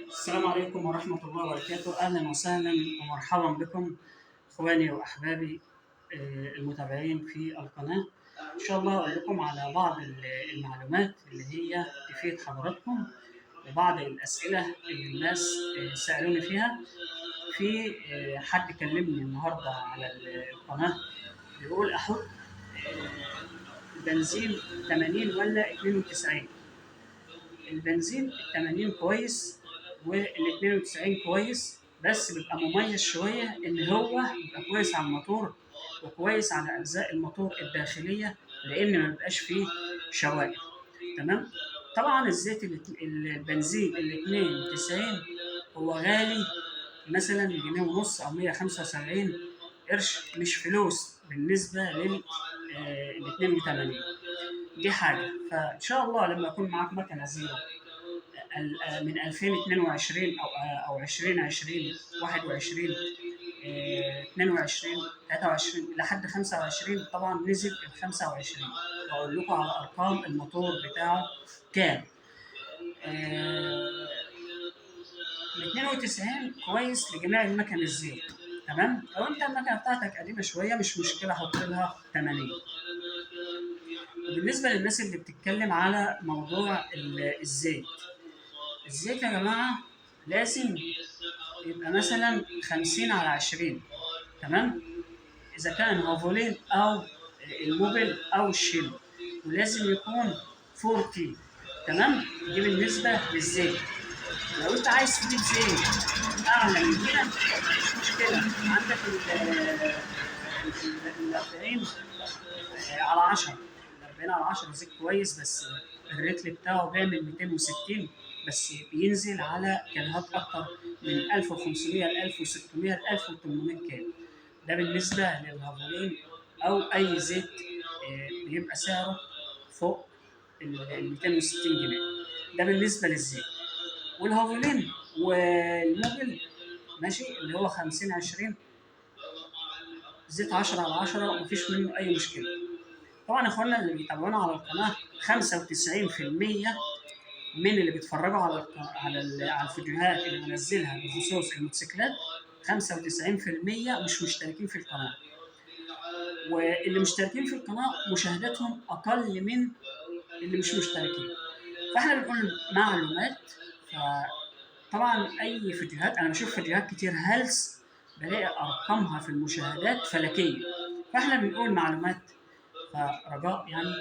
السلام عليكم ورحمة الله وبركاته، أهلا وسهلا ومرحبا بكم إخواني وأحبابي المتابعين في القناة. إن شاء الله أقول لكم على بعض المعلومات اللي هي تفيد حضراتكم وبعض الأسئلة اللي الناس سألوني فيها. في حد كلمني النهاردة على القناة بيقول أحط البنزين 80 ولا 92؟ البنزين ال80 كويس وال92 كويس، بس بيبقى مميز شويه ان هو بيبقى كويس على الموتور وكويس على اجزاء الموتور الداخليه لان ما بيبقاش فيه شوائب. تمام. طبعا الزيت البنزين ال92 هو غالي، مثلا جنيه ونص او 175 قرش، مش فلوس بالنسبه لل 82. دي حاجه. فان شاء الله لما يكون معاك مكنه زيرو من 2022 او 2020 21 22 23 لحد 25، طبعا نزل ال 25 واقول لكم على ارقام الموتور بتاعه كام. ال 92 كويس لجميع المكن الزيرو. تمام. لو انت المكنه بتاعتك قديمه شويه مش مشكله، حط لها 80. وبالنسبه للناس اللي بتتكلم على موضوع الزيت، الزيت يا جماعه لازم يبقى مثلا 50 على 20. تمام. اذا كان هافولين او الموبل او الشيل، ولازم يكون 40. تمام. دي بالنسبه للزيت. لو انت عايز تجيب زيت اعلى من كده مش مشكله، عندك ال 40 على 10. ال 40 على 10 زيت كويس، بس الريتل بتاعه بيعمل 260، بس بينزل على كيلوهات اكتر من 1500 ل 1600 ل 1800 كيلو. ده بالنسبه للهافولين او اي زيت بيبقى سعره فوق ال 260 جنيه. ده بالنسبه للزيت. والهافولين والموبل ماشي اللي هو 50 20، زيت 10 على 10 ومفيش منه اي مشكله. طبعا اخواننا اللي بيتابعونا على القناه 95% من اللي بيتفرجوا على الفيديوهات اللي بنزلها بخصوص الموتوسيكلات 95% مش مشتركين في القناه، واللي مشتركين في القناه مشاهداتهم اقل من اللي مش مشتركين. فاحنا بنقول معلومات. فطبعا اي فيديوهات، انا بشوف فيديوهات كتير هلس بلاقي ارقامها في المشاهدات فلكيه، فاحنا بنقول معلومات. فرجاء يعني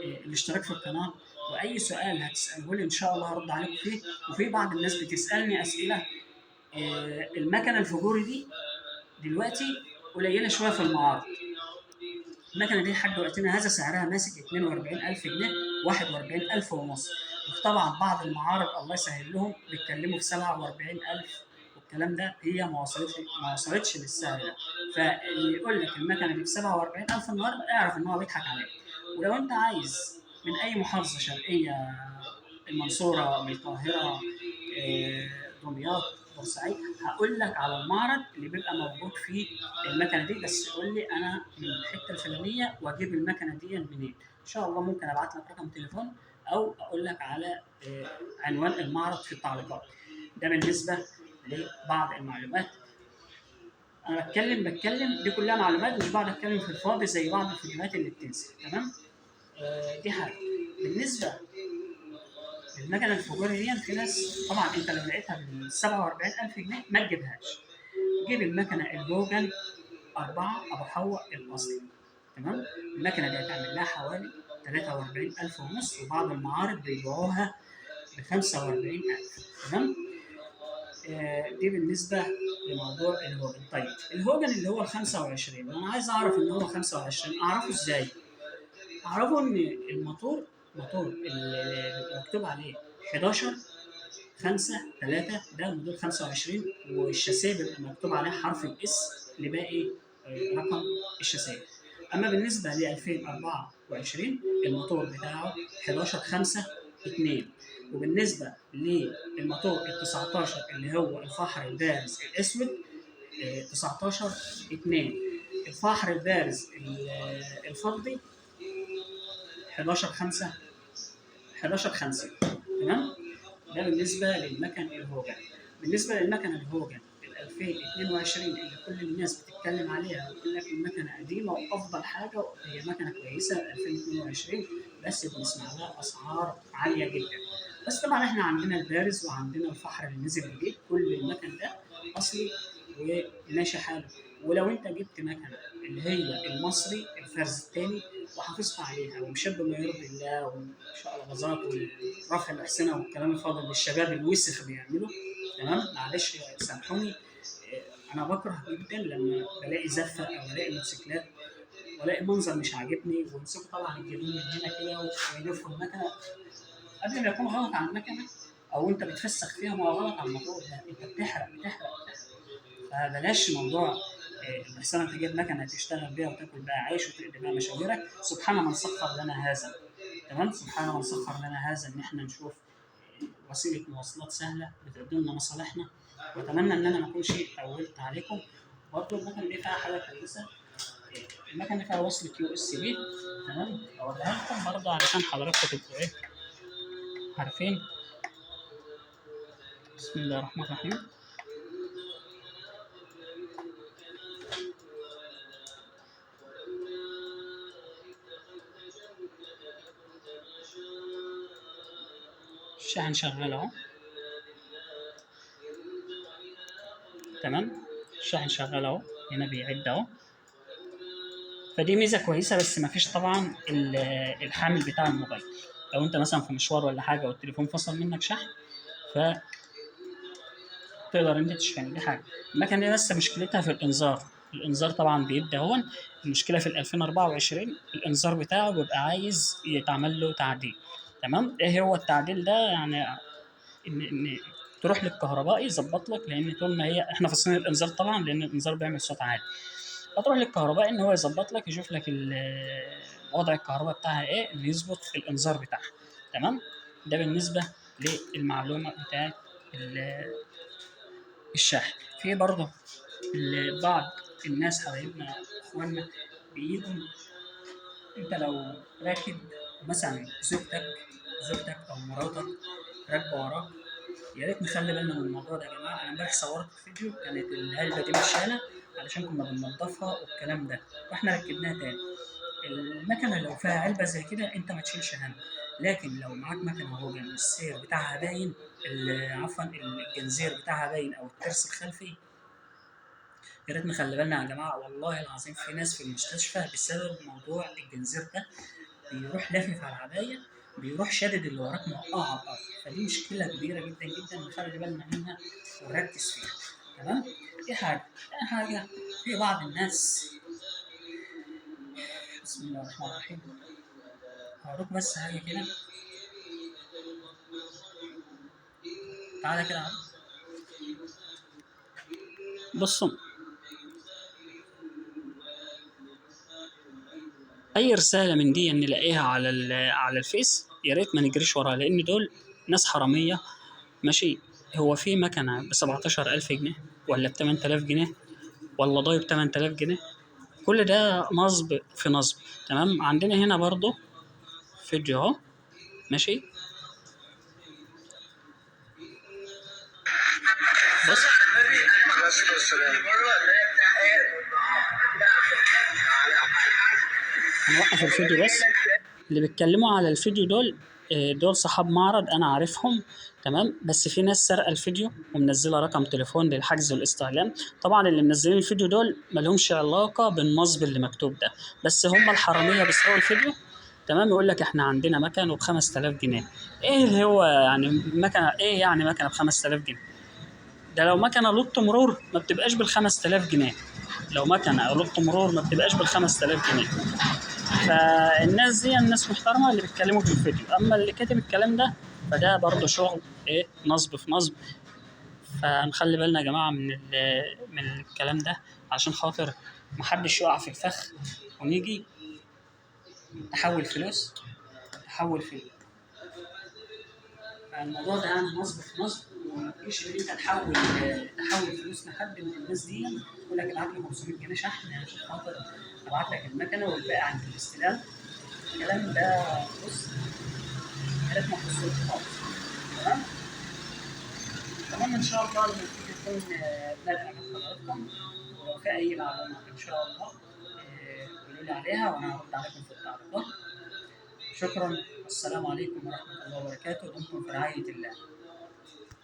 الاشتراك في القناه، واي سؤال هتساله لي ان شاء الله هرد عليكم فيه. وفي بعض الناس بتسالني اسئله. المكنه الفجوري دي دلوقتي قليله شويه في المعارض. المكنه دي لحد وقتنا هذا سعرها ماسك 42000 جنيه، 41500 ونص. وطبعا بعض المعارض الله يسهل لهم بيتكلموا في 47000 والكلام ده، هي ما وصلتش للسعر ده. فاللي يقول لك المكنه دي ب 47000 النهارده اعرف ان هو بيضحك عليك. ولو انت عايز من اي محافظه شرقيه، المنصوره، من القاهره، دمياط، بورسعيد، هقول لك على المعرض اللي بيبقى موجود فيه المكنه دي. بس قول لي انا من الحته الفلانيه واجيب المكنه دي منين. ان شاء الله ممكن ابعت لك رقم تليفون او اقول لك على عنوان المعرض في التعليقات. ده بالنسبه لبعض المعلومات. انا بتكلم دي كلها معلومات، مش بقعد اتكلم في الفاضي زي بعض الفيديوهات اللي بتنزل. تمام. دي حاجه. بالنسبه المكنه الفجوري دي، في ناس طبعا انت لو لقيتها ب 47000 جنيه ما تجيبهاش. جيب المكنه الهوجن 4 ابو حواء الاصلي. تمام. المكنه دي هتعمل لها حوالي 43000 ونص، وبعض المعارض بيبيعوها ب 45000. تمام. دي بالنسبه لموضوع الهوجن. طيب الهوجن اللي هو ال 25، انا عايز اعرف ان هو 25 اعرفه ازاي؟ اعرفه ان الموتور اللي بيبقى مكتوب عليه 11 5 3 ده موديل 25، والشاسيه بيبقى مكتوب عليه حرف الاس لباقي رقم الشاسيه. اما بالنسبه ل 2024 الموتور بتاعه 11 5 2. وبالنسبه للموتور ال 19 اللي هو الفحر البارز الاسود 19 2. الفحر البارز الفضي 11 5 11 5. تمام. ده بالنسبه للمكن الهوجن. بالنسبه للمكنه الهوجن ال 2022 اللي كل الناس بتتكلم عليها وتقول لك المكنه قديمه وافضل حاجه، هي مكنه كويسه 2022 بس بنسمع لها اسعار عاليه جدا. بس طبعا احنا عندنا البارز وعندنا الفحر اللي نزل جديد، كل المكن ده اصلي وماشي حاله. ولو انت جبت مكنه اللي هي المصري الفرز الثاني وحافظت عليها ومشيت بما يرضي الله وشقلباظات ورفع الاحسنه والكلام الفاضل اللي الشباب الوسخ بيعمله، تمام، معلش سامحوني. انا بكره جدا لما بلاقي زفه او الاقي موتوسيكلات والاقي منظر مش عاجبني ويمسكوا طبعا الجبين من هنا كده ويلفوا المكنه قبل ما يكون غلط على المكنه، او انت بتفسخ فيها ما هو غلط على الموتور ده، انت بتحرق. فبلاش موضوع بس انا تجيب مكنه تشتغل بيها وتاكل بيها عيش وتقضي بيها مشاويرك. سبحان من سخر لنا هذا، تمام، سبحان من سخر لنا هذا ان احنا نشوف وسيله مواصلات سهله بتقدم لنا مصالحنا. واتمنى ان انا ما اكونش طولت عليكم. برضه المكنه دي فيها حاجه كويسه، المكنه فيها وصله يو اس بي، تمام، اوريها لكم برضه علشان حضراتكم تبقوا ايه عارفين. بسم الله الرحمن الرحيم. الشاحن شغال اهو، تمام، الشاحن شغال اهو، هنا بيعد اهو. فدي ميزه كويسه، بس ما فيش طبعا الحامل بتاع الموبايل. لو انت مثلا في مشوار ولا حاجه والتليفون فصل منك شحن فتقدر انت تشحن، دي حاجه. المكنه دي بس مشكلتها في الانذار. الانذار طبعا بيبدا هون. المشكله في ال 2024 الانذار بتاعه بيبقى عايز يتعمل له تعديل. تمام، ايه هو التعديل ده؟ يعني ان تروح للكهربائي يظبط لك، لان طول ما هي احنا فاصلين الانذار طبعا لان الانذار بيعمل صوت عالي. فتروح للكهربائي ان هو يظبط لك، يشوف لك وضع الكهرباء بتاعها ايه اللي يظبط الانذار بتاعها. تمام، ده بالنسبه للمعلومه بتاعت الشحن. في برضه بعض الناس حبايبنا اخواننا بيجوا، انت لو راكب مثلا زوجتك او مراتك راكبه وراك، يا ريت نخلي بالنا من الموضوع ده يا جماعه. انا امبارح صورت فيديو كانت العلبه دي متشاله علشان كنا بننضفها والكلام ده، واحنا ركبناها تاني. المكنه لو فيها علبه زي كده انت ما تشيلش هم، لكن لو معاك مكنه هوجن السير بتاعها باين، عفوا الجنزير بتاعها باين او الترس الخلفي، يا ريت نخلي بالنا يا جماعه. والله العظيم في ناس في المستشفى بسبب موضوع الجنزير ده بيروح لافف على العبايه، بيروح شادد اللي وراك موقعه على الارض. فدي مشكله كبيره جدا جدا نخلي بالنا منها ونركز فيها. تمام، دي حاجه. تاني حاجه، في بعض الناس، بسم الله الرحمن الرحيم، هوريك بس حاجه كده، تعالى كده بصوا. اي رساله من دي نلاقيها على الفيس يا ريت ما نجريش وراها، لان دول ناس حراميه. ماشي، هو في مكنه ب 17000 جنيه ولا ب 8000 جنيه ولا ضايب 8000 جنيه؟ كل ده نصب في نصب. تمام، عندنا هنا برضو فيديو اهو، ماشي، بص هنوقف الفيديو بس. اللي بيتكلموا على الفيديو دول دول صحاب معرض انا عارفهم، تمام، بس في ناس سرقه الفيديو ومنزله رقم تليفون للحجز والاستعلام. طبعا اللي منزلين الفيديو دول مالهمش علاقه بالنصب اللي مكتوب ده، بس هم الحراميه بيسرقوا الفيديو. تمام، يقول لك احنا عندنا مكنه ب 5000 جنيه. ايه اللي هو يعني مكنه ايه؟ يعني مكنه ب 5000 جنيه؟ ده لو مكنه لوت مرور ما بتبقاش بال 5000 جنيه. لو مكنه لوت مرور ما بتبقاش بال 5000 جنيه. فالناس دي الناس محترمه اللي بيتكلموا في الفيديو، اما اللي كاتب الكلام ده فده برضه شغل ايه، نصب في نصب. فنخلي بالنا يا جماعه من الكلام ده عشان خاطر محدش يقع في الفخ ونيجي تحول فلوس، تحول فلوس. الموضوع ده يعني نصب في نصب، ومفيش ان انت تحول فلوس لحد من الناس دي يقول لك ابعت لي 500 جنيه شحن عشان خاطر ابعت لك المكنه والباقي عند الاستلام. الكلام ده بص، حالات ما خصوص خالص. تمام، اتمنى ان شاء الله المفيد يكون نال اعجاب حضراتكم، ولو في اي معلومه ان شاء الله قولوا لي عليها وانا هرد عليكم في التعليقات. شكرا، والسلام عليكم ورحمه الله وبركاته، دمتم في رعايه الله.